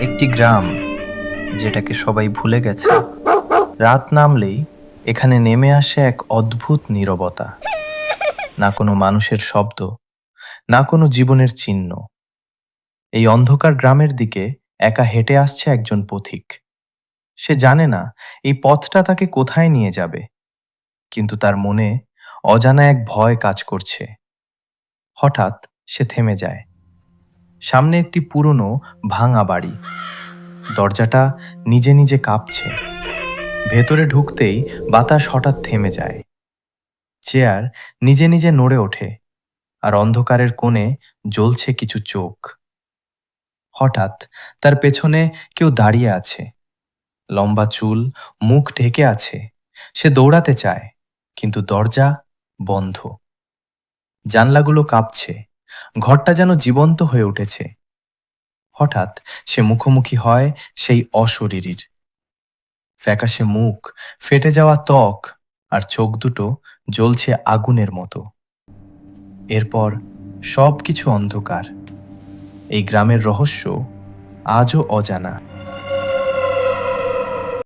একটি গ্রাম যেটাকে সবাই ভুলে গেছে। রাত নামলেই এখানে নেমে আসে এক অদ্ভুত নীরবতা। না কোনো মানুষের শব্দ, না কোনো জীবনের চিহ্ন। এই অন্ধকার গ্রামের দিকে একা হেঁটে আসছে একজন পথিক। সে জানে না এই পথটা তাকে কোথায় নিয়ে যাবে, কিন্তু তার মনে অজানা এক ভয় কাজ করছে। হঠাৎ সে থেমে যায়। সামনে একটি পুরনো ভাঙা বাড়ি। দরজাটা নিজে নিজে কাঁপছে। ভেতরে ঢুকতেই বাতাস হঠাৎ থেমে যায়। চেয়ার নিজে নিজে নড়ে ওঠে, আর অন্ধকারের কোণে জ্বলছে কিছু চোখ। হঠাৎ তার পেছনে কেউ দাঁড়িয়ে আছে। লম্বা চুল, মুখ ঢেকে আছে। সে দৌড়াতে চায়, কিন্তু দরজা বন্ধ। জানলাগুলো কাঁপছে। ঘরটা যেন জীবন্ত হয়ে উঠেছে। হঠাৎ সে মুখোমুখি হয় সেই অশরীরীর। ফ্যাকাশে মুখ, ফেটে যাওয়া ত্বক, আর চোখ দুটো জ্বলছে আগুনের মতো। এরপর সবকিছু অন্ধকার। এই গ্রামের রহস্য আজও অজানা।